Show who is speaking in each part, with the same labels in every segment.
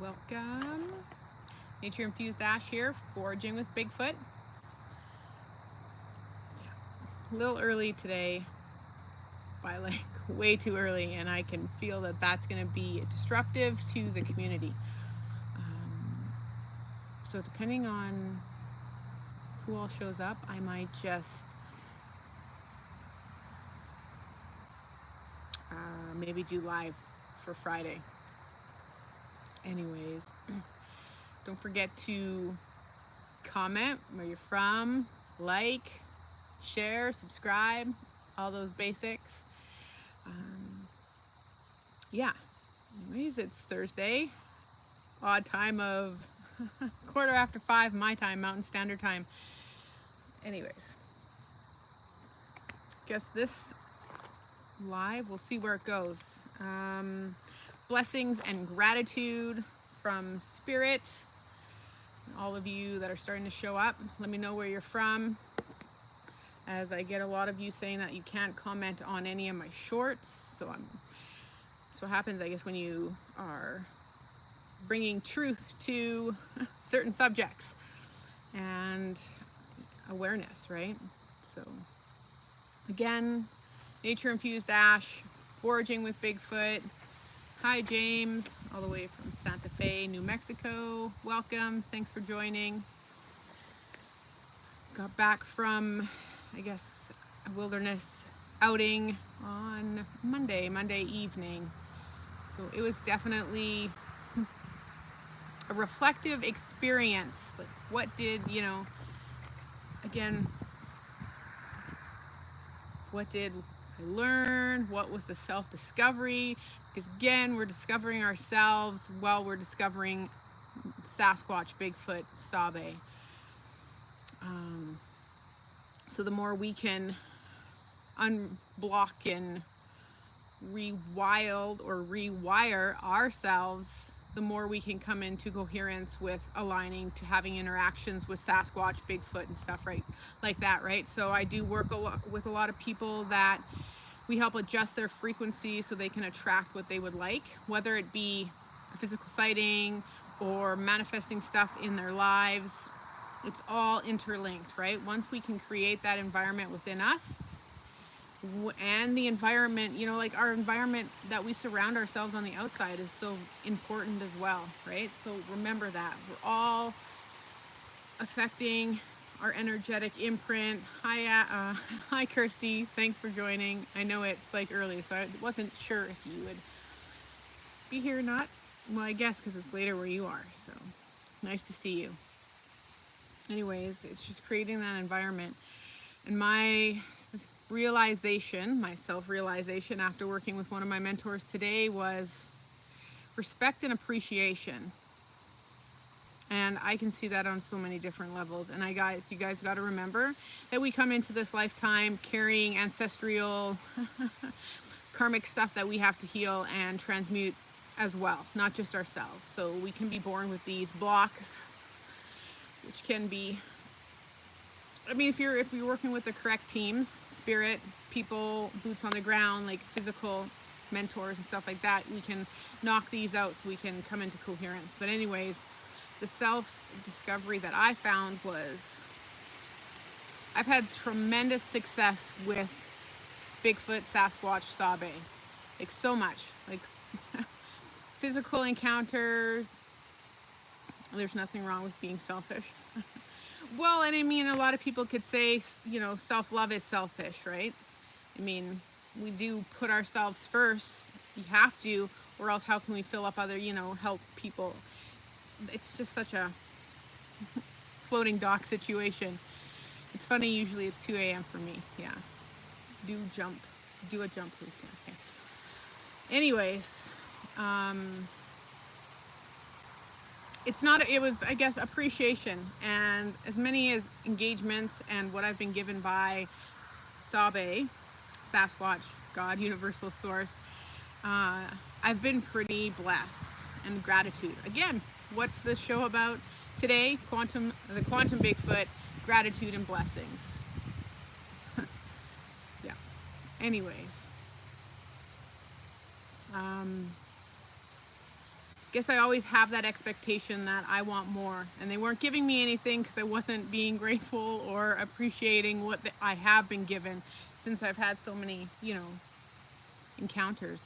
Speaker 1: Welcome. Nature Infused Ash here, foraging with Bigfoot. A little early today, by like way too early, and I can feel that that's going to be disruptive to the community. So, depending on who all shows up, I might just maybe do live for Friday. Anyways, don't forget to comment where you're from, like, share, subscribe, all those basics. Yeah. Anyways, it's Thursday. Odd time of 5:15 my time, Mountain Standard Time. Anyways, guess this live, we'll see where it goes. Blessings and gratitude from Spirit. All of you that are starting to show up, let me know where you're from, as I get a lot of you saying that you can't comment on any of my shorts. So that's what happens, I guess, when you are bringing truth to certain subjects and awareness, right? So again, Nature Infused Ash, foraging with Bigfoot. Hi James, all the way from Santa Fe, New Mexico. Welcome, thanks for joining. Got back from, I guess, a wilderness outing on Monday evening. So it was definitely a reflective experience. Like, what did, again, what did I learn? What was the self-discovery? Because again, we're discovering ourselves while we're discovering Sasquatch, Bigfoot, Sabe. So the more we can unblock and rewire ourselves, the more we can come into coherence with aligning to having interactions with Sasquatch, Bigfoot, and stuff, right? Like that, right? So I do work with a lot of people that we help adjust their frequency so they can attract what they would like, whether it be a physical sighting or manifesting stuff in their lives. It's all interlinked, right? Once we can create that environment within us, and the environment, like our environment that we surround ourselves on the outside is so important as well, right? So remember that we're all affecting our energetic imprint. Hi Kirsty, thanks for joining. I know it's like early, so I wasn't sure if you would be here or not. Well, I guess because it's later where you are, so nice to see you. Anyways, it's just creating that environment. And my self-realization after working with one of my mentors today was respect and appreciation. And I can see that on so many different levels. And you guys got to remember that we come into this lifetime carrying ancestral karmic stuff that we have to heal and transmute as well, not just ourselves. So we can be born with these blocks, which can be, if you're working with the correct teams, spirit, people, boots on the ground, like physical mentors and stuff like that, we can knock these out so we can come into coherence. But anyways, the self-discovery that I found was I've had tremendous success with Bigfoot, Sasquatch, Sabe. Like so much. Like physical encounters. There's nothing wrong with being selfish. Well, and a lot of people could say, self-love is selfish, right? We do put ourselves first. You have to, or else how can we fill up other, help people? It's just such a floating dock situation. It's funny, usually it's 2 a.m. for me. Yeah. Do a jump, please. Okay. Anyways, it was, I guess, appreciation, and as many as engagements and what I've been given by Sabe, Sasquatch, God, Universal Source, I've been pretty blessed, and gratitude. Again, what's this show about today? The quantum Bigfoot, gratitude and blessings. Yeah. Anyways, guess I always have that expectation that I want more, and they weren't giving me anything because I wasn't being grateful or appreciating what I have been given, since I've had so many, encounters.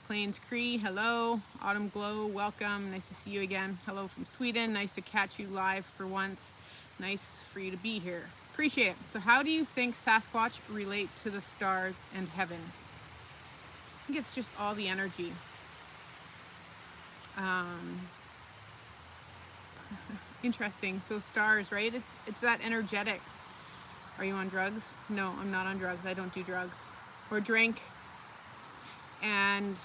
Speaker 1: Plains Cree, hello. Autumn Glow, welcome. Nice to see you again. Hello from Sweden. Nice to catch you live for once. Nice for you to be here. Appreciate it. So how do you think Sasquatch relate to the stars and heaven? I think it's just all the energy. Interesting. So stars, right? It's that energetics. Are you on drugs? No, I'm not on drugs. I don't do drugs or drink. And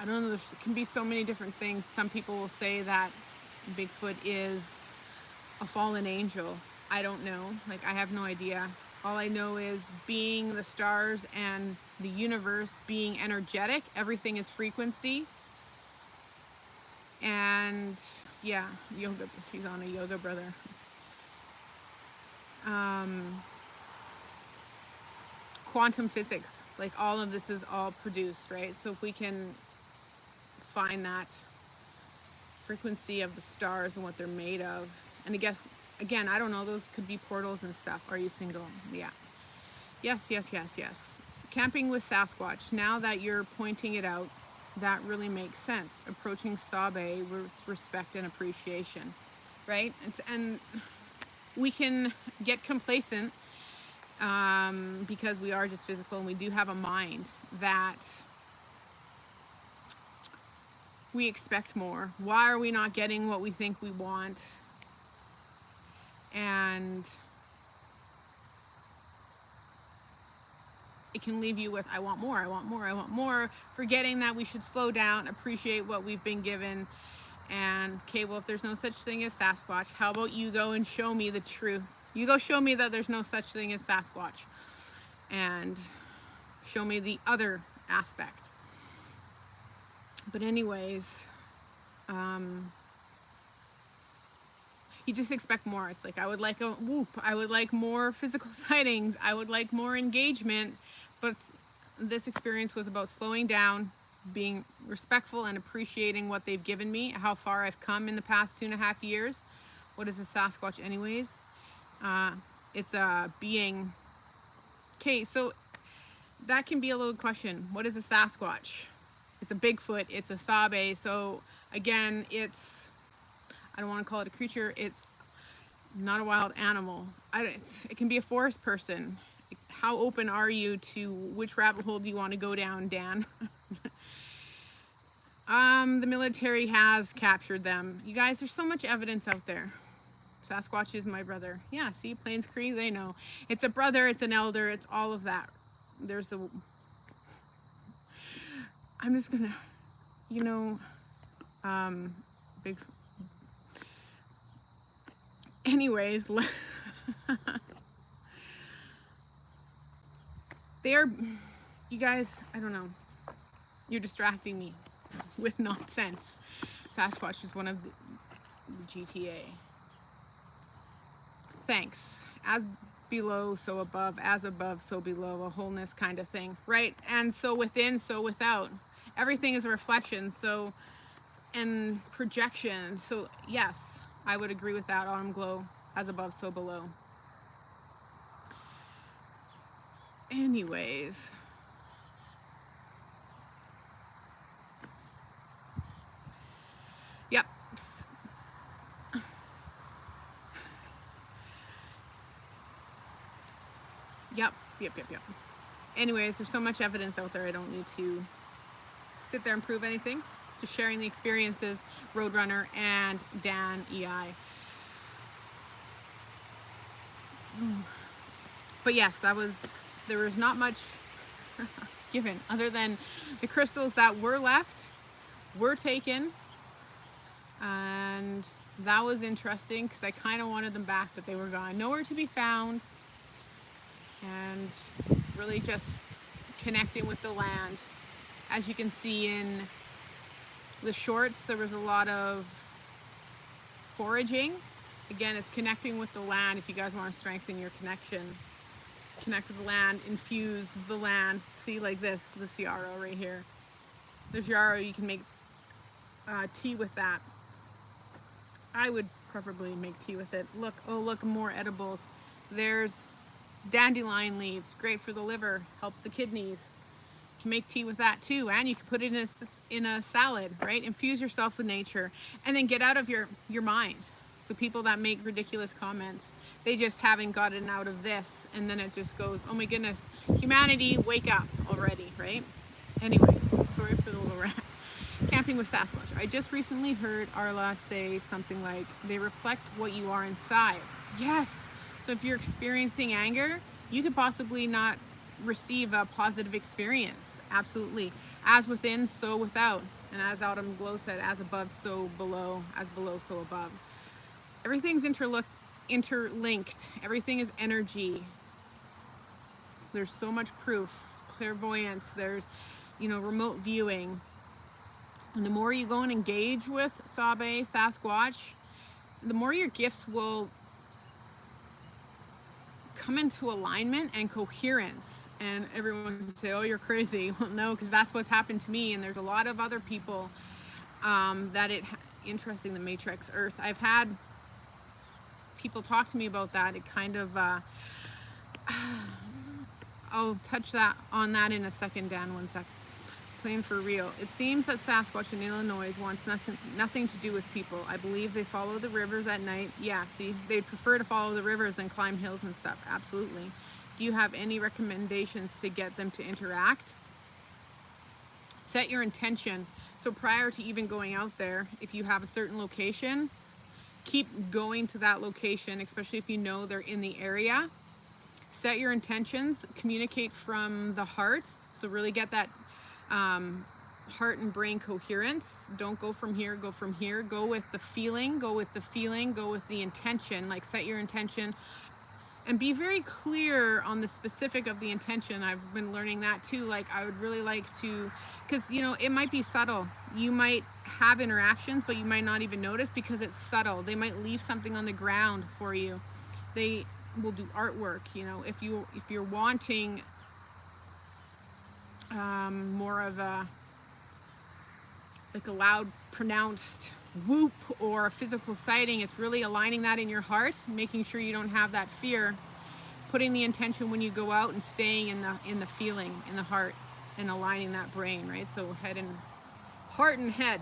Speaker 1: I don't know, there can be so many different things. Some people will say that Bigfoot is a fallen angel. I don't know. Like, I have no idea. All I know is, being the stars and the universe being energetic, everything is frequency. And yeah, yoga, she's on a yoga, brother. Quantum physics, like all of this is all produced, right? So if we can find that frequency of the stars and what they're made of, and I guess, again, I don't know, those could be portals and stuff. Are you single? Yeah. Yes. Camping with Sasquatch, now that you're pointing it out, that really makes sense. Approaching Sabe with respect and appreciation, right? And we can get complacent because we are just physical, and we do have a mind that we expect more. Why are we not getting what we think we want? And it can leave you with, I want more, I want more, I want more, forgetting that we should slow down, appreciate what we've been given. And, okay, well, if there's no such thing as Sasquatch, how about you go and show me the truth? You go show me that there's no such thing as Sasquatch, and show me the other aspect. But anyways, you just expect more. It's like, I would like a whoop, I would like more physical sightings, I would like more engagement. But this experience was about slowing down, being respectful, and appreciating what they've given me, how far I've come in the past 2.5 years. What is a Sasquatch anyways? It's a being. Okay, so that can be a little question. What is a Sasquatch? It's a Bigfoot, it's a Sabe. So again, I don't want to call it a creature, it's not a wild animal. It can be a forest person. How open are you to which rabbit hole do you want to go down, Dan? The military has captured them. You guys, there's so much evidence out there. Sasquatch is my brother. Yeah, see, Plains Cree, they know. It's a brother, it's an elder, it's all of that. I'm just gonna, big. Anyways, you guys, I don't know. You're distracting me with nonsense. Sasquatch is one of the GTA. Thanks. As below, so above. As above, so below. A wholeness kind of thing, right? And so within, so without. Everything is a reflection, so, and projection. So yes, I would agree with that. Autumn Glow. As above, so below. Anyways. Yep. Yep. Anyways, there's so much evidence out there, I don't need to sit there and prove anything. Just sharing the experiences, Roadrunner and Dan EI. But yes, there was not much given other than the crystals that were left were taken, and that was interesting because I kind of wanted them back, but they were gone, nowhere to be found. And really just connecting with the land. As you can see in the shorts, there was a lot of foraging. Again, it's connecting with the land. If you guys want to strengthen your connection, connect with the land, infuse the land. See, like this yarrow right here. There's yarrow, you can make tea with that. I would preferably make tea with it. Look, oh look, more edibles. There's dandelion leaves, great for the liver, helps the kidneys. You can make tea with that too, and you can put it in a salad, right? Infuse yourself with nature, and then get out of your mind. So people that make ridiculous comments, they just haven't gotten out of this, and then it just goes, oh my goodness, humanity, wake up already, right? Anyways, sorry for the little rant. Camping with Sasquatch. I just recently heard Arla say something like, they reflect what you are inside. Yes. So if you're experiencing anger, you could possibly not receive a positive experience. Absolutely. As within, so without. And as Autumn Glow said, as above, so below. As below, so above. Everything's interlinked. Everything is energy. There's so much proof. Clairvoyance. There's, remote viewing. And the more you go and engage with Sabe, Sasquatch, the more your gifts will come into alignment and coherence. And everyone can say, oh, you're crazy. Well, no, because that's what's happened to me. And there's a lot of other people interesting, the Matrix Earth. I've had people talk to me about that. It kind of, I'll touch on that in a second, Dan, 1 sec. Playing for real. It seems that Sasquatch in Illinois wants nothing to do with people. I believe they follow the rivers at night. Yeah, see, they'd prefer to follow the rivers than climb hills and stuff. Absolutely. Do you have any recommendations to get them to interact? Set your intention. So prior to even going out there, if you have a certain location, keep going to that location, especially if you know they're in the area. Set your intentions, communicate from the heart. So really get that heart and brain coherence. Don't go from here, go from here. Go with the feeling, go with the intention. Like, set your intention and be very clear on the specific of the intention. I've been learning that too. Like, I would really like to, because it might be subtle. You might have interactions, but you might not even notice because it's subtle. They might leave something on the ground for you. They will do artwork. If you're wanting more of a loud pronounced whoop or a physical sighting, it's really aligning that in your heart, making sure you don't have that fear, putting the intention when you go out and staying in the feeling, in the heart, and aligning that brain, right? So heart and head.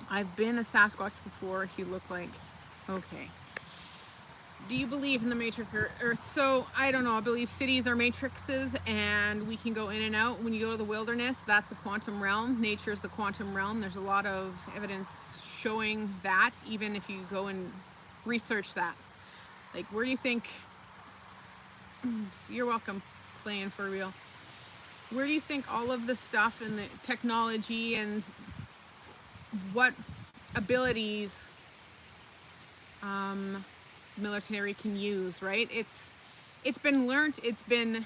Speaker 1: I've been a Sasquatch before. He looked like, okay. Do you believe in the Matrix Earth? So I don't know. I believe cities are matrices and we can go in and out. When you go to the wilderness, that's the quantum realm. Nature is the quantum realm. There's a lot of evidence showing that, even if you go and research that. Like, where do you think, you're welcome, playing for real. Where do you think all of the stuff and the technology and what abilities military can use, right? It's been learned, it's been,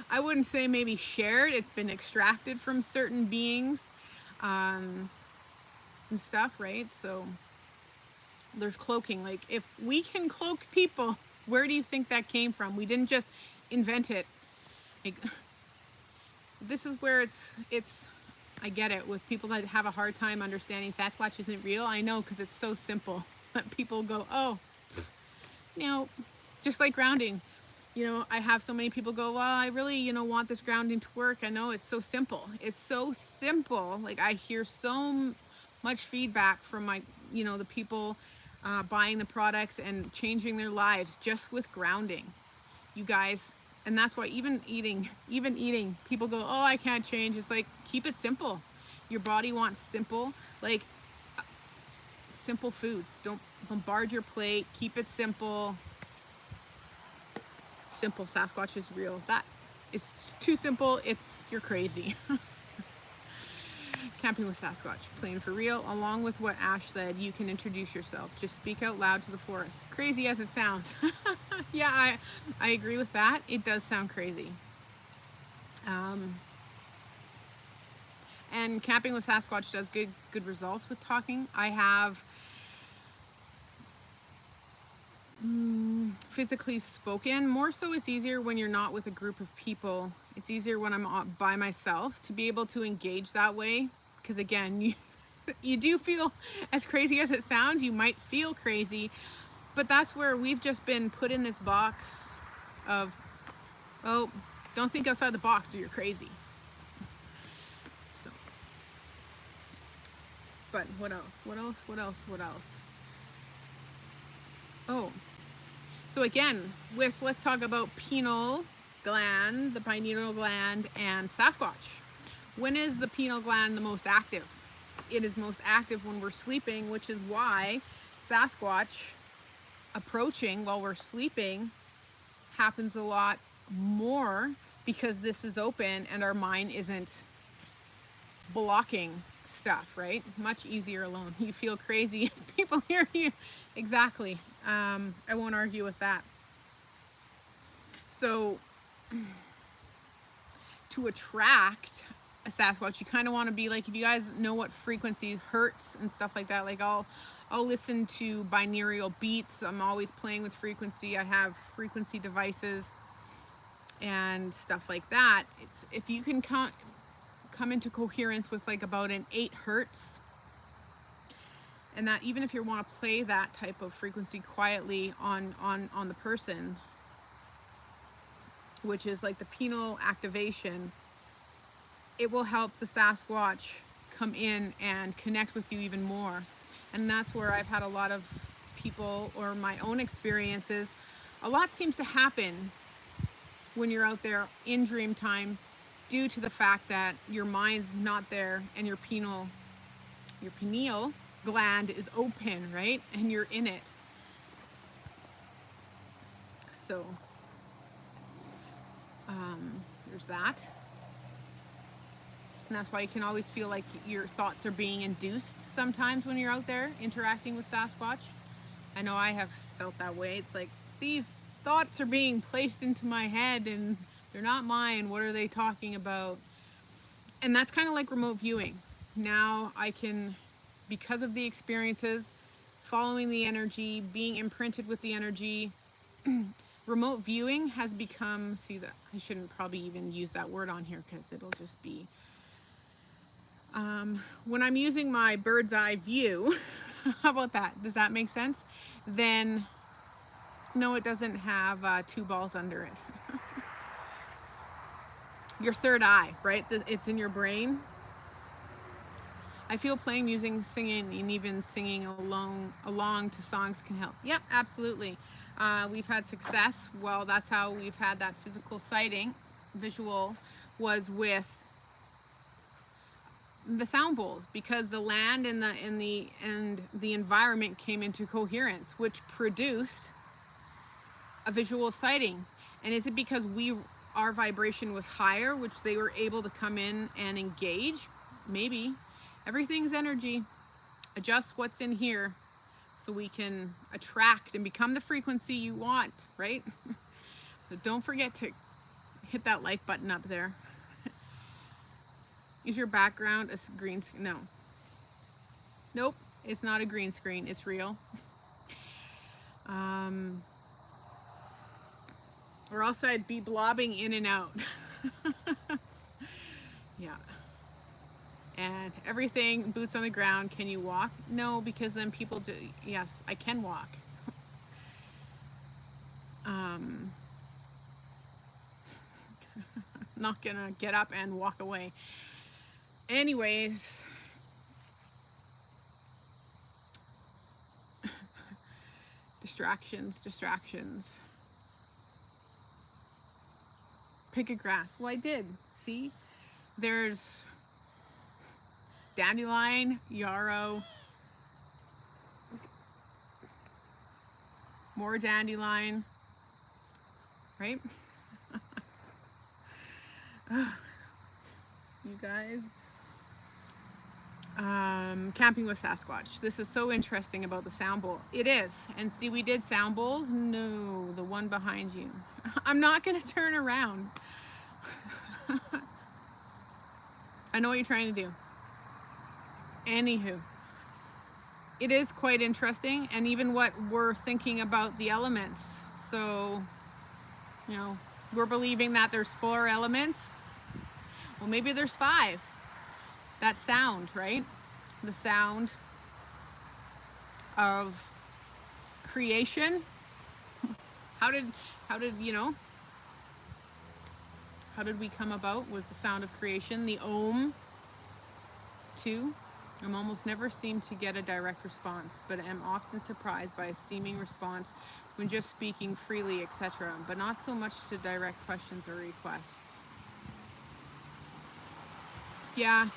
Speaker 1: I wouldn't say maybe shared, it's been extracted from certain beings and stuff, right? So there's cloaking. Like, if we can cloak people, where do you think that came from? We didn't just invent it. Like, this is where it's I get it with people that have a hard time understanding Sasquatch isn't real. I know, because it's so simple that people go, oh, just like grounding. I have so many people go, well, I really, want this grounding to work. I know, it's so simple. It's so simple. Like, I hear so much feedback from my, the people buying the products and changing their lives just with grounding. You guys, and that's why even eating, people go, oh, I can't change. It's like, keep it simple. Your body wants simple, like simple foods. Don't bombard your plate. Keep it simple. Simple. Sasquatch is real. That is too simple. You're crazy. Camping with Sasquatch, playing for real. Along with what Ash said, you can introduce yourself. Just speak out loud to the forest. Crazy as it sounds. Yeah, I agree with that. It does sound crazy. And camping with Sasquatch does good results with talking. I have physically spoken. More so, it's easier when you're not with a group of people It's easier when I'm by myself to be able to engage that way. Because again, you do feel, as crazy as it sounds, you might feel crazy, but that's where we've just been put in this box of, oh, don't think outside the box or you're crazy. So, but what else? What else? What else? What else? Oh, so again, let's talk about pineal gland, the pineal gland, and Sasquatch. When is the pineal gland the most active? It is most active when we're sleeping, which is why Sasquatch approaching while we're sleeping happens a lot more, because this is open and our mind isn't blocking stuff, right? Much easier alone. You feel crazy if people hear you. Exactly. I won't argue with that. So to attract a Sasquatch, you kind of want to be like, if you guys know what frequency, hertz and stuff like that, like I'll listen to binaural beats. I'm always playing with frequency. I have frequency devices and stuff like that. It's, if you can come into coherence with like about an 8 hertz, and that even if you want to play that type of frequency quietly on the person, which is like the pineal activation, it will help the Sasquatch come in and connect with you even more. And that's where I've had a lot of people, or my own experiences, a lot seems to happen when you're out there in dream time, due to the fact that your mind's not there and your pineal gland is open, right? And you're in it. So there's that. And that's why you can always feel like your thoughts are being induced sometimes when you're out there interacting with Sasquatch. I know I have felt that way. It's like these thoughts are being placed into my head and they're not mine. What are they talking about? And that's kind of like remote viewing. Now I can, because of the experiences, following the energy, being imprinted with the energy, remote viewing has become, see that, I shouldn't probably even use that word on here because it'll just be, when I'm using my bird's eye view, how about that? Does that make sense? Then, no, it doesn't have 2 balls under it. Your third eye, right? It's in your brain. I feel playing music, singing, and even singing along to songs can help. Yep, absolutely. We've had success. Well, that's how we've had that physical sighting, visual, was with the sound bowls, because the land and the environment came into coherence, which produced a visual sighting. And is it because our vibration was higher, which they were able to come in and engage? Maybe. Everything's energy. Adjust what's in here so we can attract and become the frequency you want, right? So don't forget to hit that like button up there. Is your background a green screen? No. Nope, it's not a green screen. It's real. Or else I'd be blobbing in and out. Yeah. And everything, boots on the ground. Can you walk? No, because then people do. Yes, I can walk. Not gonna get up and walk away. Anyways, distractions. Pick a grass. Well, I did. See? There's dandelion, yarrow, more dandelion, right? You guys. Camping with Sasquatch. This is so interesting about the sound bowl. It is. And see, we did sound bowls. No, the one behind you. I'm not going to turn around. I know what you're trying to do. Anywho, it is quite interesting, and even what we're thinking about the elements. So, you know, we're believing that there's 4 elements. Well, maybe there's 5. That sound, right? The sound of creation. How did how did we come about? Was the sound of creation the Om too? I'm almost never seem to get a direct response, but am often surprised by a seeming response when just speaking freely, etc., but not so much to direct questions or requests. Yeah.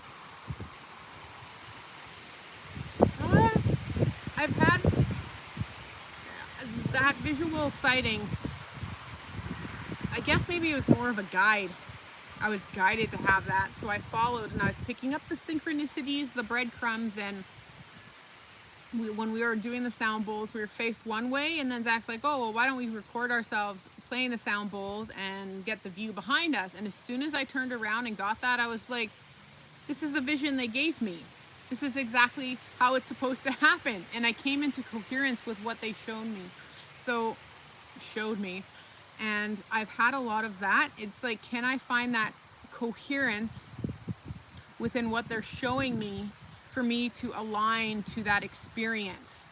Speaker 1: I've had that visual sighting. I guess maybe it was more of a guide. I was guided to have that, so I followed and I was picking up the synchronicities, the breadcrumbs, and when we were doing the sound bowls, we were faced one way, and then Zach's like, oh, well, why don't we record ourselves playing the sound bowls and get the view behind us? And as soon as I turned around and got that, I was like, this is the vision they gave me. This is exactly how it's supposed to happen. And I came into coherence with what they showed me. And I've had a lot of that. It's like, can I find that coherence within what they're showing me for me to align to that experience?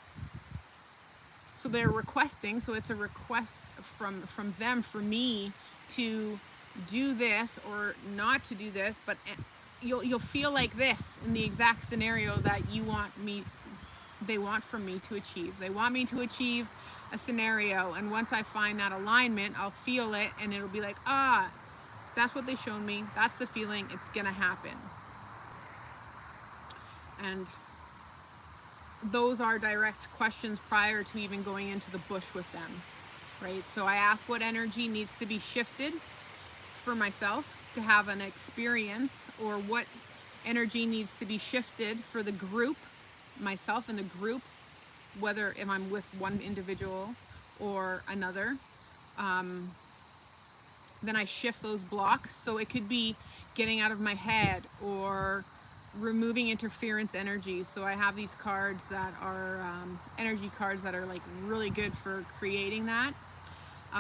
Speaker 1: So they're requesting, so it's a request from them for me to do this or not to do this, but you'll feel like this in the exact scenario that they want from me to achieve. They want me to achieve a scenario, and once I find that alignment, I'll feel it, and it'll be like, that's what they showed me, that's the feeling, it's gonna happen. And those are direct questions prior to even going into the bush with them, right? So I ask what energy needs to be shifted for myself to have an experience, or what energy needs to be shifted for the group, myself and the group, whether if I'm with one individual or another. Then I shift those blocks. So it could be getting out of my head or removing interference energies. So I have these cards that are energy cards that are like really good for creating that. So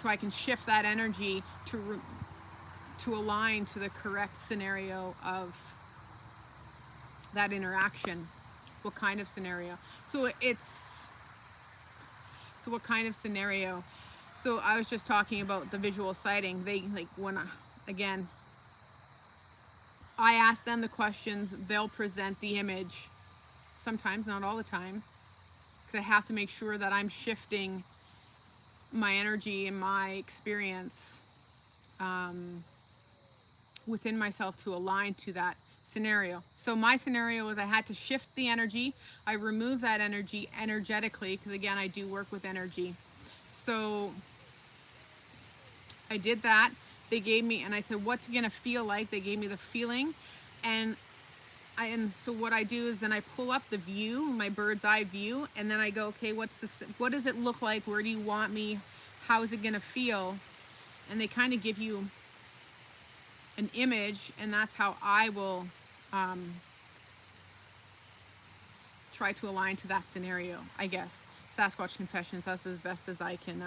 Speaker 1: I can shift that energy to align to the correct scenario of that interaction. What kind of scenario? So what kind of scenario? So I was just talking about the visual sighting. They like again, I ask them the questions, they'll present the image. Sometimes, not all the time, because I have to make sure that I'm shifting my energy and my experience within myself to align to that scenario. So my scenario was I had to shift the energy. I removed that energy energetically, because again, I do work with energy. So I did that. They gave me, and I said, what's it gonna feel like? They gave me the feeling. And so what I do is then I pull up the view, my bird's eye view, and then I go, okay, what does it look like? Where do you want me? How is it gonna feel? And they kind of give you an image, and that's how I will try to align to that scenario, I guess. Sasquatch Confessions, that's as best as I can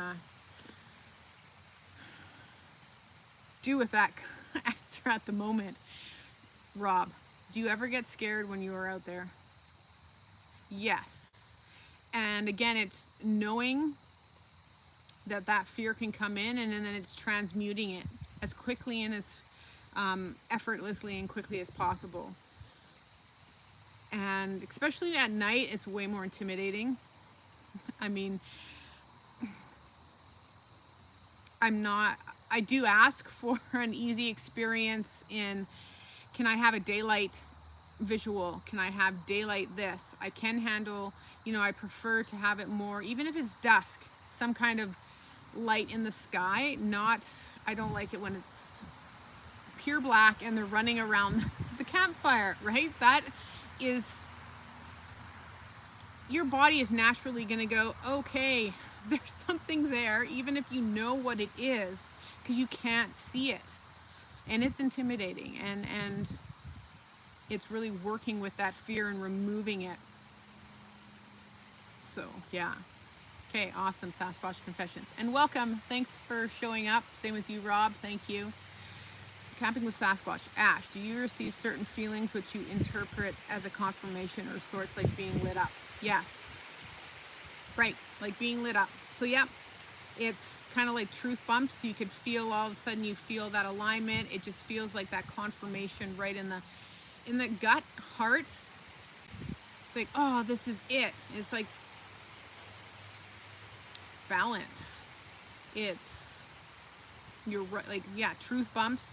Speaker 1: do with that answer at the moment. Rob, do you ever get scared when you are out there? Yes. And again, it's knowing that fear can come in, and then it's transmuting it as quickly and as effortlessly and quickly as possible. And especially at night, it's way more intimidating. I mean, I do ask for an easy experience in, can I have a daylight visual? Can I have daylight this? I can handle, I prefer to have it more, even if it's dusk, some kind of light in the sky. I don't like it when it's pure black and they're running around the campfire, right? That is, your body is naturally going to go, okay, there's something there, even if you know what it is, because you can't see it. And it's intimidating, and it's really working with that fear and removing it. So, yeah. Okay, awesome, Sasquatch Confessions. And welcome. Thanks for showing up. Same with you, Rob. Thank you. Camping with Sasquatch. Ash, do you receive certain feelings which you interpret as a confirmation or sorts, like being lit up? Yes. Right, like being lit up. So yeah, it's kind of like truth bumps. You could feel, all of a sudden you feel that alignment. It just feels like that confirmation right in the gut, heart. It's like, oh, this is it. It's like balance. It's, you're right, like, yeah, truth bumps.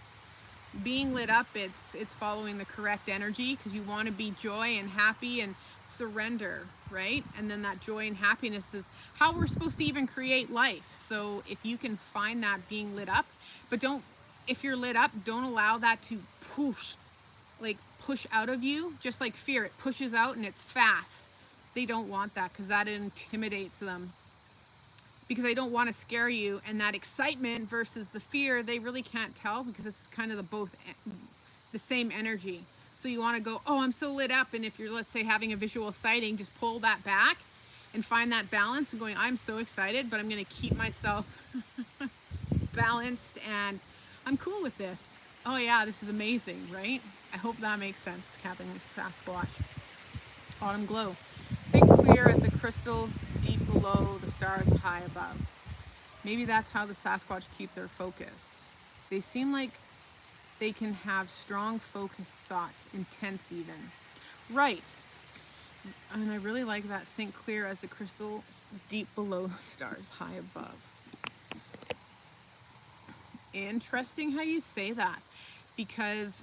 Speaker 1: Being lit up, it's following the correct energy, because you want to be joy and happy and surrender, right? And then that joy and happiness is how we're supposed to even create life. So if you can find that being lit up, but don't, if you're lit up, don't allow that to push out of you, just like fear. It pushes out and it's fast. They don't want that, because that intimidates them, because they don't want to scare you. And that excitement versus the fear, they really can't tell, because it's kind of the same energy. So you want to go, oh, I'm so lit up. And if you're, let's say, having a visual sighting, just pull that back and find that balance and going, I'm so excited, but I'm going to keep myself balanced and I'm cool with this. Oh yeah, this is amazing, right? I hope that makes sense, Camping with Sasquatch. Autumn glow. Think clear as the crystals deep below, the stars high above. Maybe that's how the Sasquatch keep their focus. They seem like they can have strong focused thoughts, intense even. Right. And I really like that. Think clear as the crystals deep below, the stars high above. Interesting how you say that, because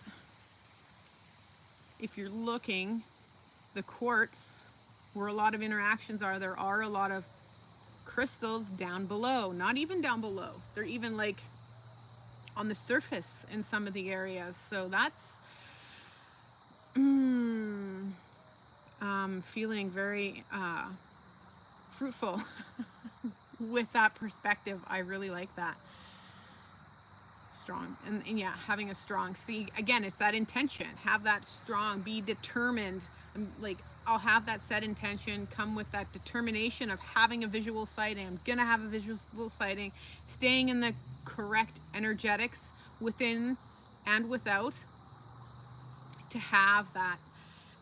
Speaker 1: if you're looking, the quartz, where a lot of interactions are, there are a lot of crystals down below. Not even down below. They're even like on the surface in some of the areas. So that's feeling very fruitful with that perspective. I really like that. Strong. And yeah, having a strong, see, again, it's that intention. Have that strong, be determined. Like, I'll have that set intention, come with that determination of having a visual sighting. I'm gonna have a visual sighting, staying in the correct energetics within and without to have that.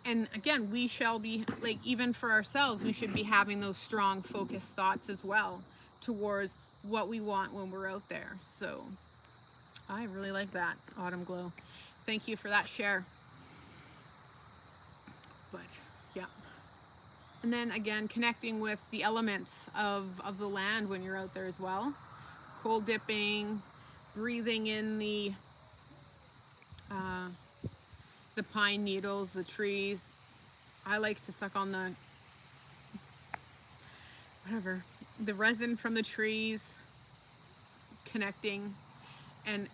Speaker 1: And again, we shall be, like, even for ourselves, we should be having those strong focused thoughts as well towards what we want when we're out there. So I really like that, Autumn Glow. Thank you for that share. But yeah. And then again, connecting with the elements of the land when you're out there as well. Cold dipping, breathing in the pine needles, the trees. I like to suck on the resin from the trees, connecting. And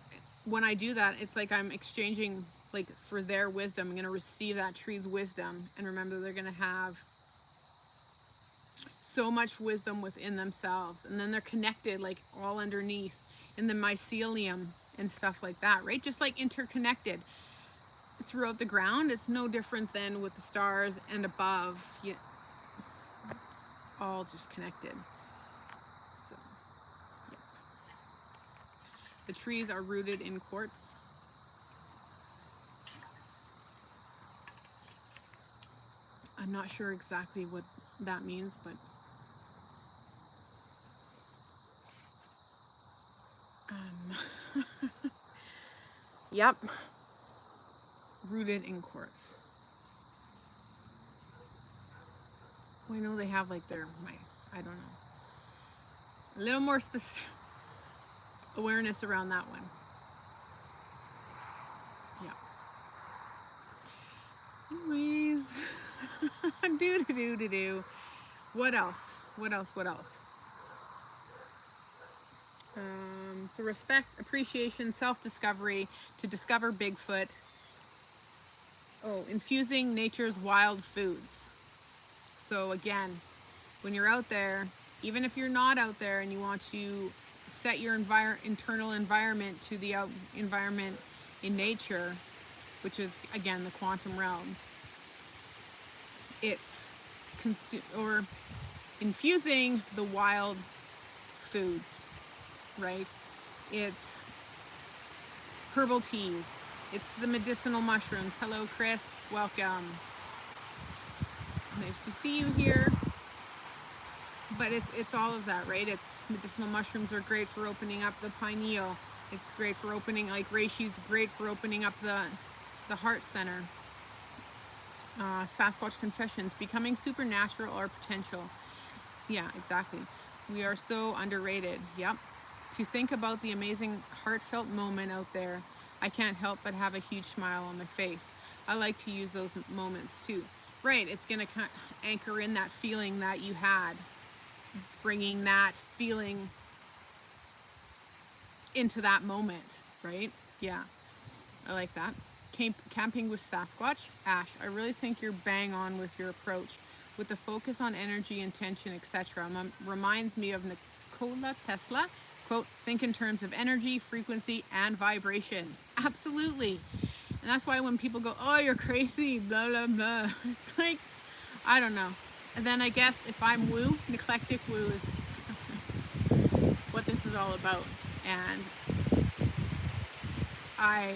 Speaker 1: when I do that, it's like I'm exchanging, like, for their wisdom. I'm going to receive that tree's wisdom. And remember, they're going to have so much wisdom within themselves. And then they're connected, like, all underneath in the mycelium and stuff like that, right? Just like interconnected throughout the ground. It's no different than with the stars and above. Yeah, it's all just connected. So, yep. The trees are rooted in quartz. I'm not sure exactly what that means, but yep, rooted in quartz. Well, I know they have, like, I don't know, a little more specific awareness around that one. Yeah. Anyways, do. What else? So respect, appreciation, self-discovery, to discover Bigfoot. Oh, infusing nature's wild foods. So again, when you're out there, even if you're not out there and you want to set your internal environment to the environment in nature, which is, again, the quantum realm, it's infusing the wild foods, right? It's herbal teas. It's the medicinal mushrooms. Hello, Chris. Welcome. Nice to see you here. But it's all of that, right? It's medicinal mushrooms are great for opening up the pineal. It's great for opening, like Reishi's great for opening up the heart center. Sasquatch Confessions, becoming supernatural or potential. Yeah, exactly. We are so underrated. Yep. To think about the amazing heartfelt moment out there, I can't help but have a huge smile on my face. I like to use those moments too. Right, it's going to anchor in that feeling that you had, bringing that feeling into that moment, right? Yeah, I like that. Camping with Sasquatch. Ash, I really think you're bang on with your approach. With the focus on energy, intention, etc. Reminds me of Nikola Tesla. Quote, think in terms of energy, frequency, and vibration. Absolutely. And that's why when people go, oh, you're crazy, blah, blah, blah. It's like, I don't know. And then I guess if I'm woo, eclectic woo is what this is all about. And I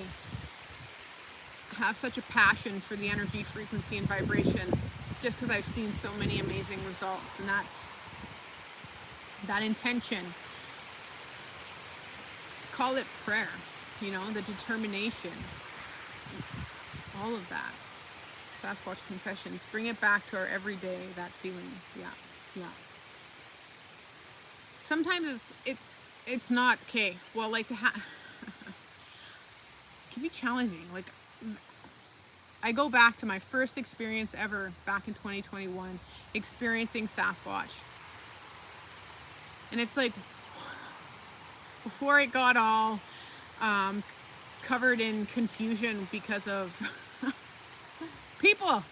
Speaker 1: have such a passion for the energy, frequency, and vibration just because I've seen so many amazing results. And that's that intention. Call it prayer, you know, the determination, all of that. Sasquatch Confessions, bring it back to our everyday, that feeling. Yeah. Sometimes it's not okay. Well, like it can be challenging. Like I go back to my first experience ever back in 2021, experiencing Sasquatch, and it's like before it got all covered in confusion because of people.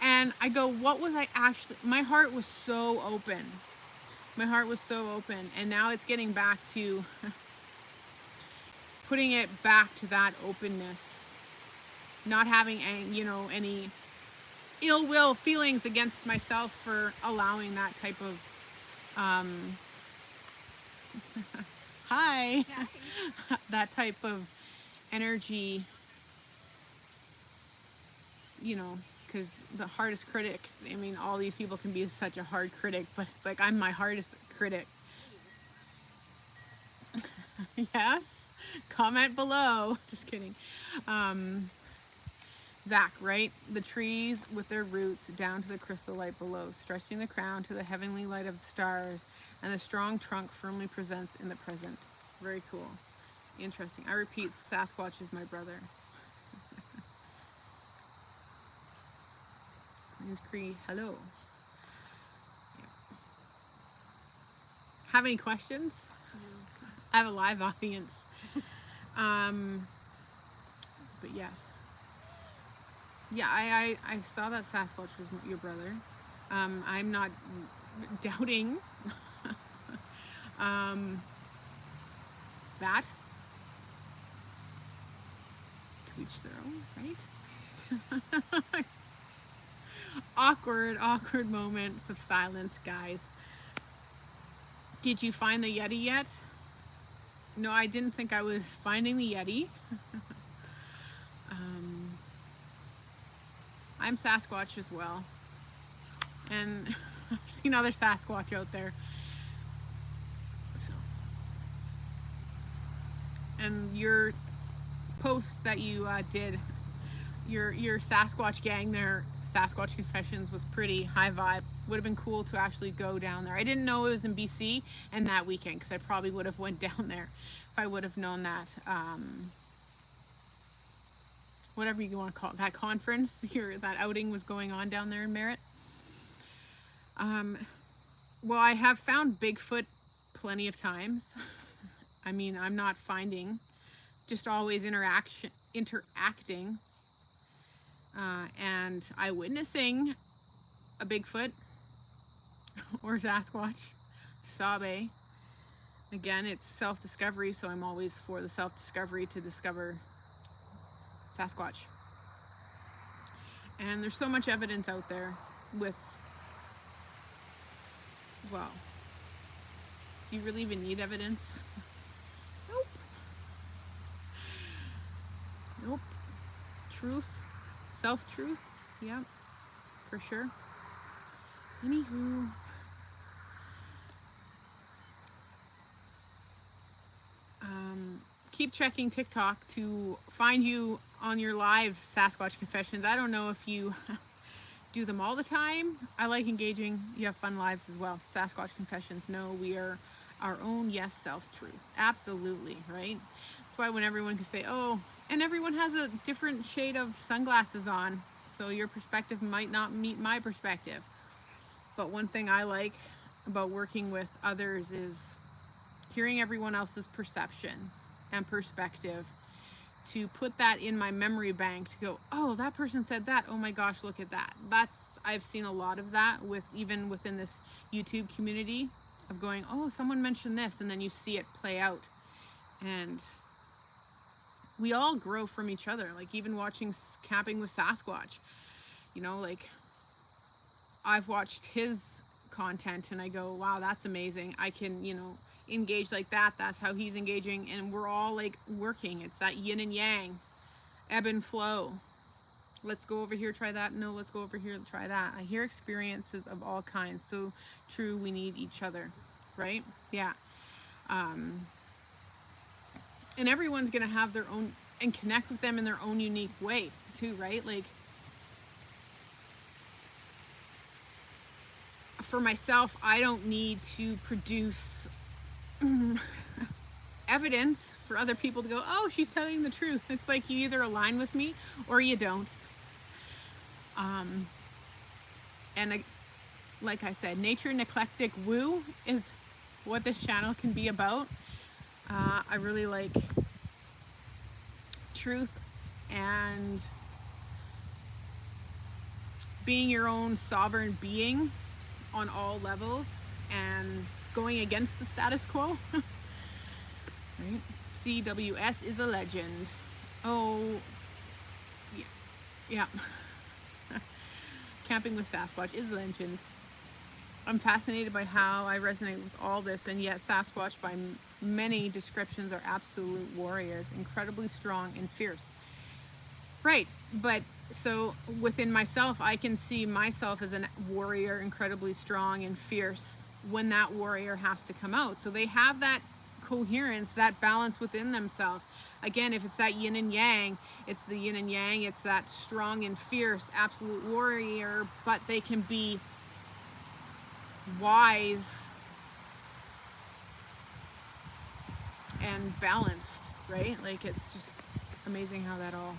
Speaker 1: And I go, what was I actually, my heart was so open. My heart was so open. And now it's getting back to putting it back to that openness, not having any ill will feelings against myself for allowing that type of hi. That type of energy, you know, because the hardest critic, I mean, all these people can be such a hard critic, but it's like I'm my hardest critic. Yes, comment below. Just kidding. Zach, right? The trees with their roots down to the crystal light below, stretching the crown to the heavenly light of the stars, and the strong trunk firmly presents in the present. Very cool. Interesting. I repeat, Sasquatch is my brother. Cree, hello. Yep. Have any questions? No. I have a live audience. But yes. Yeah, I saw that Sasquatch was your brother. I'm not doubting that. To each their own, right? Awkward moments of silence, guys. Did you find the Yeti yet? No, I didn't think I was finding the Yeti. I'm Sasquatch as well. And I've seen other Sasquatch out there. So, and your post that you did, your Sasquatch gang there, Sasquatch Confessions, was pretty high vibe. Would have been cool to actually go down there. I didn't know it was in BC and that weekend, because I probably would have went down there if I would have known that. Whatever you want to call it, that conference, that outing was going on down there in Merritt. Well, I have found Bigfoot plenty of times. I mean, I'm not finding, just always interacting, and eyewitnessing a Bigfoot or Sasquatch, Sabe. Again, it's self-discovery, so I'm always for the self-discovery to discover Sasquatch. And there's so much evidence out there with, well, do you really even need evidence? Nope. Nope. Truth. Self-truth. Yep, for sure. Anywho. Keep checking TikTok to find you on your live Sasquatch Confessions. I don't know if you do them all the time. I like engaging. You have fun lives as well. Sasquatch Confessions. No, we are our own, yes, self-truth. Absolutely, right? That's why when everyone can say, oh, and everyone has a different shade of sunglasses on, so your perspective might not meet my perspective. But one thing I like about working with others is hearing everyone else's perception and perspective, to put that in my memory bank, to go, oh, that person said that, oh my gosh, look at that. I've seen a lot of that with even within this YouTube community, of going, oh, someone mentioned this, and then you see it play out. And we all grow from each other. Like even watching Camping with Sasquatch, you know, like I've watched his content and I go, wow, that's amazing. I can, you know, engage like that. That's how he's engaging, and we're all like working. It's that yin and yang, ebb and flow. Let's go over here, try that. No, let's go over here, try that. I hear experiences of all kinds. So true, we need each other, right? Yeah. And everyone's gonna have their own, and connect with them in their own unique way too, right? Like for myself, I don't need to produce evidence for other people to go, oh, she's telling the truth. It's like you either align with me or you don't. And like I said, nature and eclectic woo is what this channel can be about. I really like truth and being your own sovereign being on all levels and going against the status quo. Right? CWS is a legend. Oh, yeah. Camping with Sasquatch is a legend. I'm fascinated by how I resonate with all this, and yet Sasquatch, by many descriptions, are absolute warriors, incredibly strong and fierce. Right, but so within myself, I can see myself as a warrior, incredibly strong and fierce, when that warrior has to come out. So they have that coherence, that balance within themselves. Again, if it's that yin and yang, it's the yin and yang, it's that strong and fierce, absolute warrior, but they can be wise and balanced, right? Like it's just amazing how that all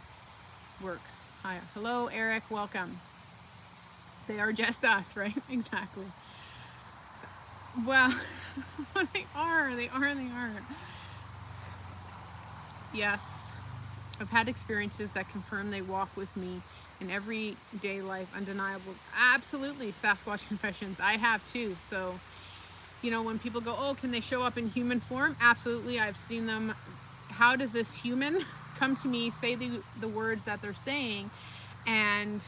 Speaker 1: works. Hi, hello Eric, welcome. They are just us, right? Exactly. So, well, they are. Yes, I've had experiences that confirm they walk with me in everyday life, undeniable. Absolutely, Sasquatch Confessions. I have too. So, you know, when people go, oh, can they show up in human form? Absolutely, I've seen them. How does this human come to me, say the words that they're saying, and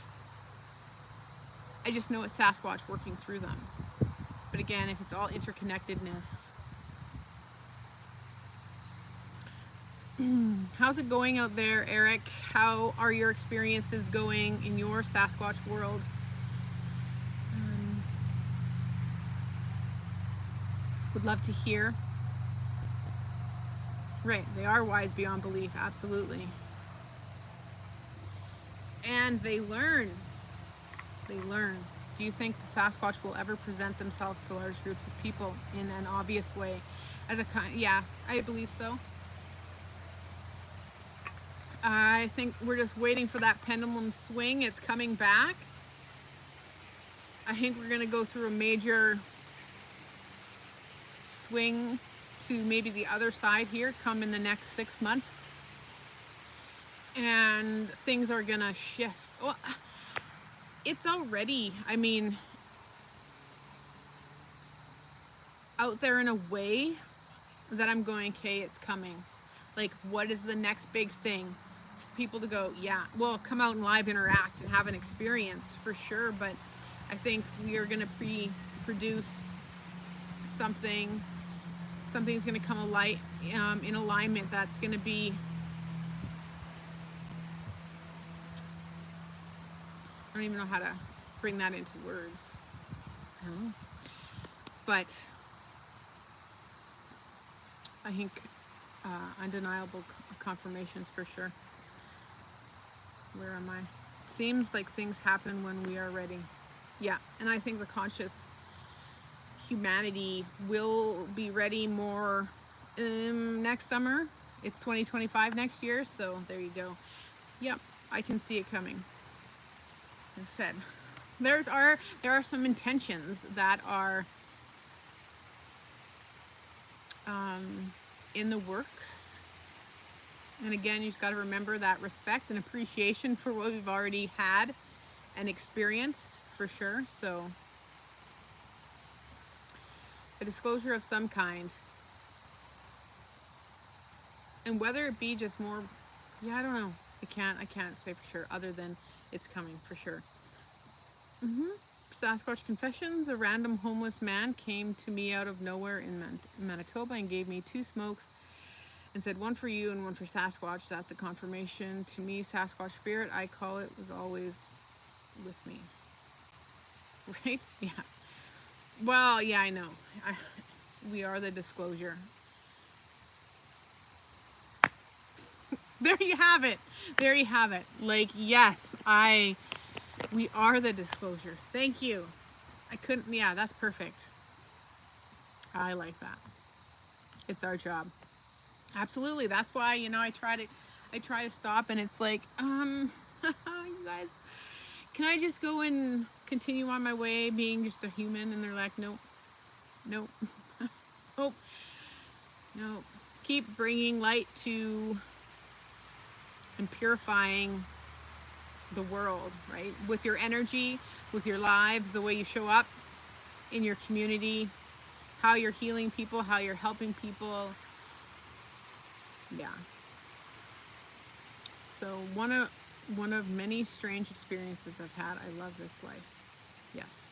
Speaker 1: I just know it's Sasquatch working through them. But again, if it's all interconnectedness. How's it going out there, Eric? How are your experiences going in your Sasquatch world? Would love to hear. Right, they are wise beyond belief, absolutely. And they learn. They learn. Do you think the Sasquatch will ever present themselves to large groups of people in an obvious way? As a kind, yeah, I believe so. I think we're just waiting for that pendulum swing. It's coming back. I think we're going to go through a major swing to maybe the other side here come in the next 6 months. And things are going to shift. Well, it's already, I mean, out there in a way that I'm going, okay, it's coming. Like, what is the next big thing? For people to go, yeah, well, come out and live interact and have an experience for sure. But I think we are going to produce something. Something's going to come alight in alignment that's going to be I don't even know how to bring that into words. I don't know. But I think undeniable confirmations for sure. Where am I? Seems like things happen when we are ready. Yeah, and I think the conscious humanity will be ready more next summer. It's 2025 next year, so there you go. Yep, I can see it coming. As I said, there are some intentions that are in the works. And again, you just got to remember that respect and appreciation for what we've already had and experienced, for sure. So a disclosure of some kind, and whether it be just more, yeah, I don't know. I can't say for sure, other than it's coming for sure. Sasquatch Confessions. A random homeless man came to me out of nowhere in Manitoba and gave me 2 smokes and said, "One for you and one for Sasquatch." That's a confirmation to me. Sasquatch spirit, I call it, was always with me. Right? Yeah. Well, yeah, I know. We are the disclosure. There you have it. There you have it. Like, yes, we are the disclosure. Thank you. I couldn't, yeah, that's perfect. I like that. It's our job. Absolutely. That's why, I try to stop, and it's like, you guys, can I just go and continue on my way being just a human? And they're like, nope, nope, nope, nope. Keep bringing light to and purifying the world, right? With your energy, with your lives, the way you show up in your community, how you're healing people, how you're helping people. Yeah. So one of many strange experiences I've had. I love this life. Yes.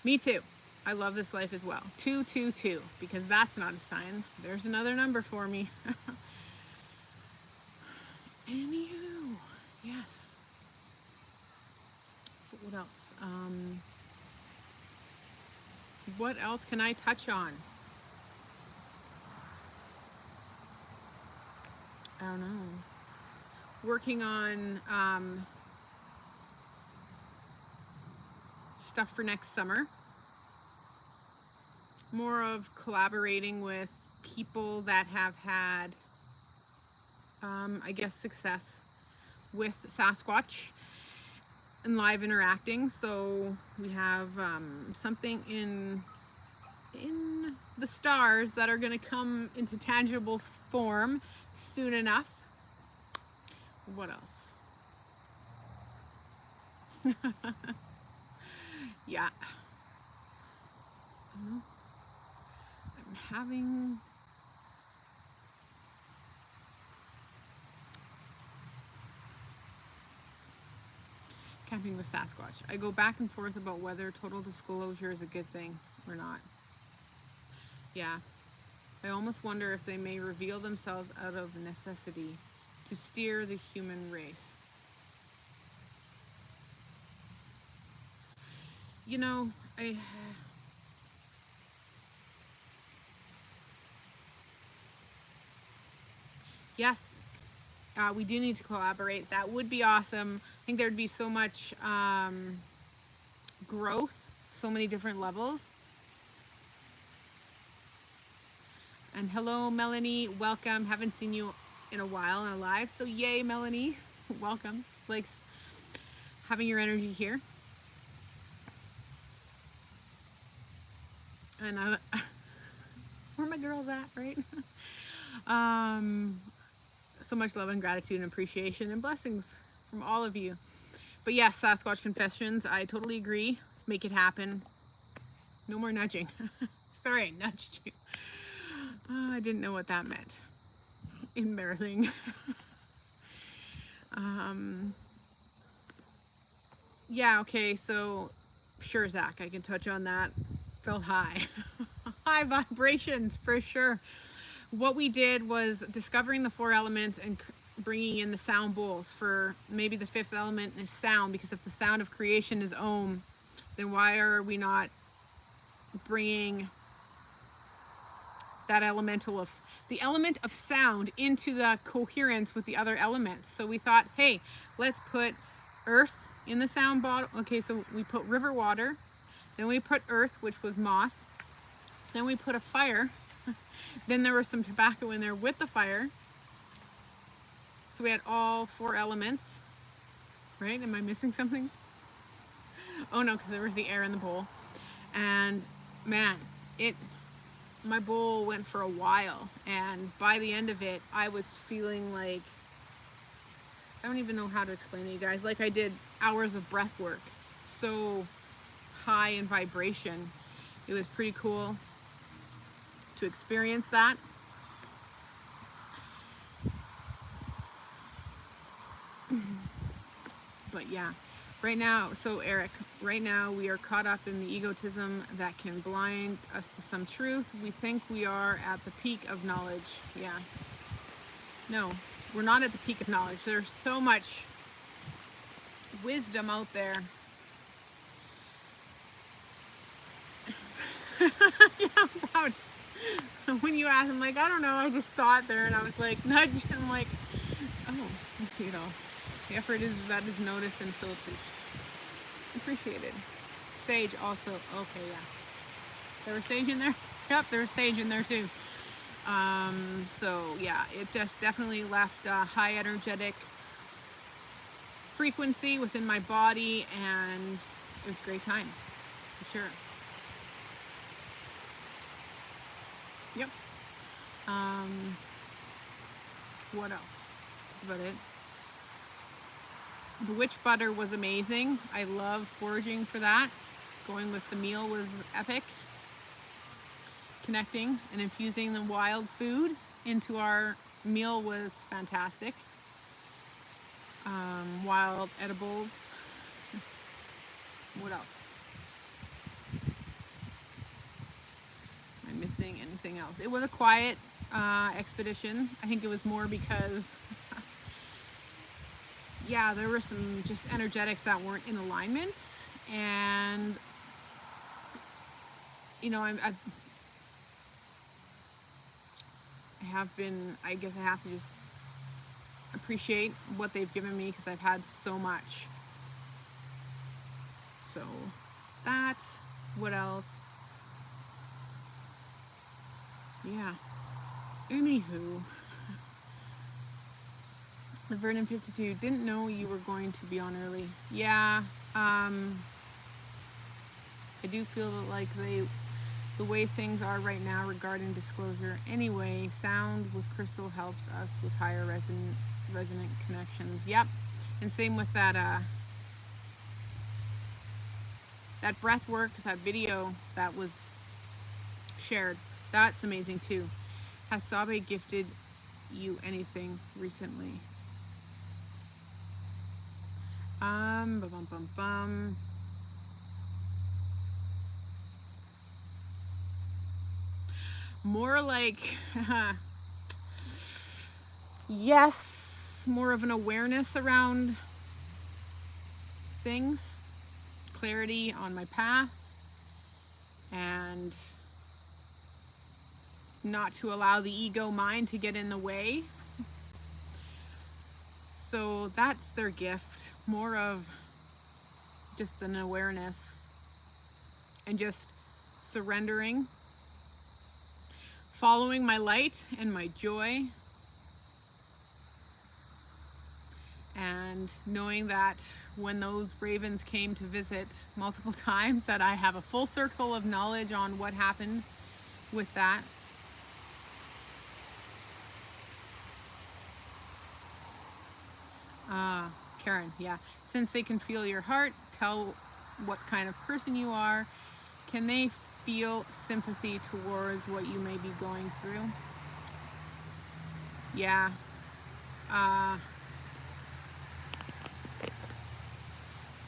Speaker 1: Me too. I love this life as well. 222, because that's not a sign. There's another number for me. Anywho, yes. What else? What else can I touch on? I don't know. Working on stuff for next summer. More of collaborating with people that have had, I guess, success with Sasquatch and live interacting. So we have something in the stars that are going to come into tangible form soon enough. What else? Yeah. I'm having camping with Sasquatch. I go back and forth about whether total disclosure is a good thing or not. Yeah. I almost wonder if they may reveal themselves out of necessity to steer the human race. Yes, we do need to collaborate. That would be awesome. I think there'd be so much growth, so many different levels. And hello, Melanie. Welcome. Haven't seen you in a while in a live. So yay, Melanie. Welcome. Like having your energy here. And where my girls at, right? So much love and gratitude and appreciation and blessings from all of you. But yes, Sasquatch Confessions, I totally agree. Let's make it happen. No more nudging. Sorry, I nudged you. I didn't know what that meant. Embarrassing. Yeah, okay, so sure, Zach, I can touch on that. Felt high. High vibrations, for sure. What we did was discovering the 4 elements and bringing in the sound bowls for maybe the fifth element is sound, because if the sound of creation is Om, then why are we not bringing that elemental of the element of sound into the coherence with the other elements? So we thought, hey, let's put earth in the sound bottle. Okay, so we put river water, then we put earth, which was moss, then we put a fire, then there was some tobacco in there with the fire. So we had all four elements, right? Am I missing something? Oh no, because there was the air in the bowl. And man, my bowl went for a while, and by the end of it, I was feeling like, I don't even know how to explain it, you guys, like I did hours of breath work, so high in vibration. It was pretty cool to experience that. But yeah, right now, so Eric, right now we are caught up in the egotism that can blind us to some truth. We think we are at the peak of knowledge. Yeah. No, we're not at the peak of knowledge. There's so much wisdom out there. Yeah, when you asked, I'm like, I don't know, I just saw it there and I was like, nudge, and I'm like, oh, I see it all. The effort that is noticed and so appreciated. Sage also, okay, yeah. There was sage in there? Yep, there was sage in there too. So yeah, it just definitely left a high energetic frequency within my body, and it was great times, for sure. Yep. What else? That's about it. The witch butter was amazing. I love foraging for that. Going with the meal was epic. Connecting and infusing the wild food into our meal was fantastic. Wild edibles. What else? Am I missing anything else? It was a quiet expedition. I think it was more because yeah, there were some just energetics that weren't in alignment, and you know, I have been, I guess I have to just appreciate what they've given me, because I've had so much. So that, what else? Yeah. Anywho, the Vernon 52, didn't know you were going to be on early. Yeah, I do feel like the way things are right now regarding disclosure. Anyway, sound with crystal helps us with higher resonant connections. Yep, and same with that that breath work, that video that was shared. That's amazing too. Has Sabe gifted you anything recently? Bum, bum, bum, bum. More like, yes, more of an awareness around things, clarity on my path, and not to allow the ego mind to get in the way. So that's their gift, more of just an awareness and just surrendering, following my light and my joy, and knowing that when those ravens came to visit multiple times, that I have a full circle of knowledge on what happened with that. Karen, yeah. Since they can feel your heart, tell what kind of person you are, can they feel sympathy towards what you may be going through? Yeah.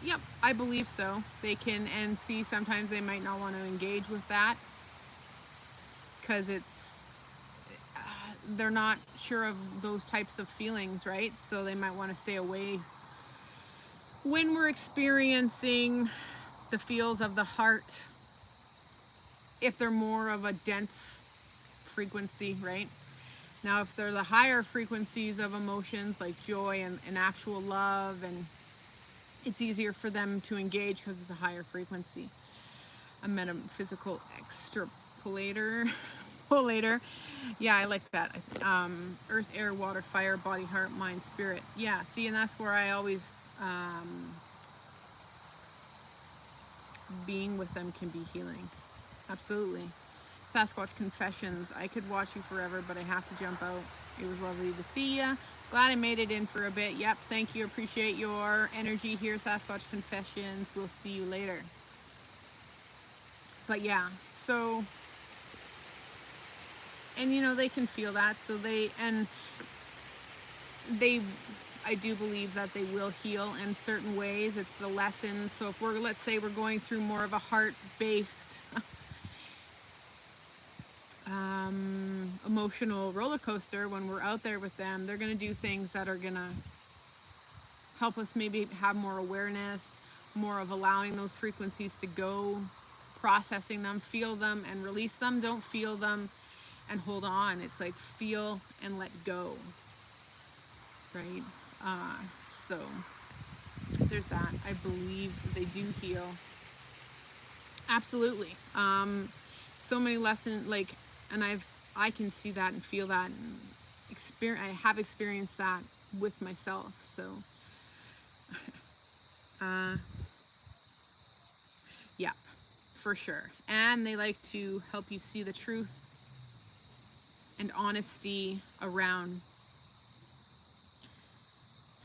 Speaker 1: Yep, I believe so. They can, and see, sometimes they might not want to engage with that because it's they're not sure of those types of feelings, right? So they might want to stay away when we're experiencing the feels of the heart, if they're more of a dense frequency, right? Now, if they're the higher frequencies of emotions like joy and actual love, and it's easier for them to engage because it's a higher frequency. A metaphysical extrapolator. Polator. Yeah, I like that. Earth, air, water, fire, body, heart, mind, spirit. Yeah, see, and that's where I always, being with them can be healing. Absolutely. Sasquatch Confessions. I could watch you forever, but I have to jump out. It was lovely to see ya. Glad I made it in for a bit. Yep, thank you. Appreciate your energy here, Sasquatch Confessions. We'll see you later. But yeah, so, and you know, they can feel that. So they, I do believe that they will heal in certain ways. It's the lesson. So if we're, let's say we're going through more of a heart-based emotional roller coaster, when we're out there with them, they're going to do things that are going to help us maybe have more awareness, more of allowing those frequencies to go, processing them, feel them and release them. Don't feel them and hold on. It's like feel and let go, right? So there's that. I believe they do heal. Absolutely. So many lessons, like, and I can see that and feel that and I have experienced that with myself. So yeah, for sure. And they like to help you see the truth and honesty around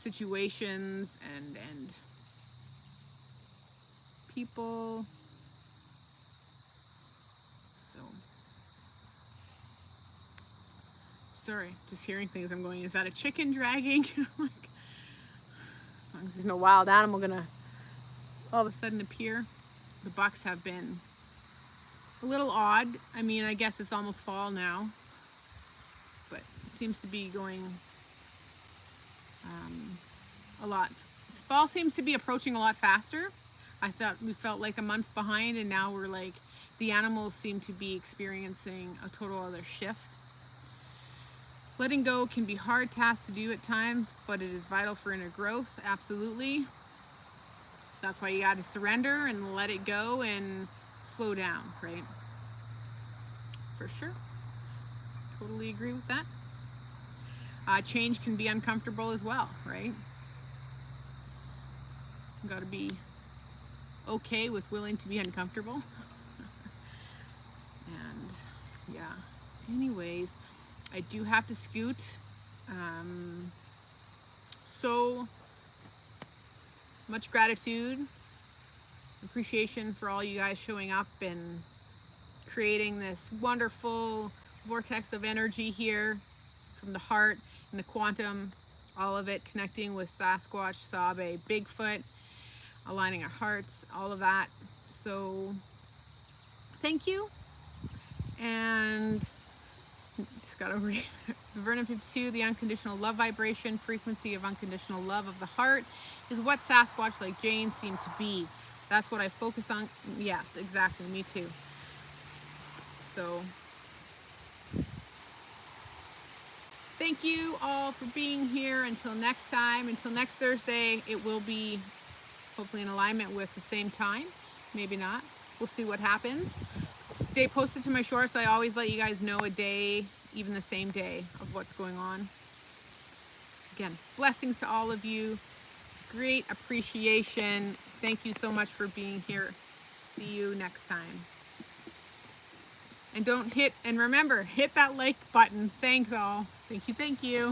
Speaker 1: situations and people. So sorry, just hearing things, I'm going, is that a chicken dragging? Like, as long as there's no wild animal gonna all of a sudden appear. The bucks have been a little odd. I mean, I guess it's almost fall now, but it seems to be going a lot. Fall seems to be approaching a lot faster. I thought we felt like a month behind, and now we're like, the animals seem to be experiencing a total other shift. Letting go can be a hard task to do at times, but it is vital for inner growth. Absolutely. That's why you got to surrender and let it go and slow down, right? For sure. Totally agree with that. Change can be uncomfortable as well, right? You got to be okay with willing to be uncomfortable. And yeah, anyways, I do have to scoot. So much gratitude, appreciation for all you guys showing up and creating this wonderful vortex of energy here from the heart and the quantum, all of it connecting with Sasquatch, Sabe, Bigfoot, aligning our hearts, all of that. So thank you. And just got to read Vernon 52, the unconditional love vibration, frequency of unconditional love of the heart is what Sasquatch like Jane seem to be. That's what I focus on. Yes, exactly. Me too. So thank you all for being here. Until next time, until next Thursday, it will be hopefully in alignment with the same time. Maybe not. We'll see what happens. Stay posted to my shorts. I always let you guys know a day, even the same day, of what's going on. Again, blessings to all of you. Great appreciation. Thank you so much for being here. See you next time. And remember, hit that like button. Thanks all. Thank you.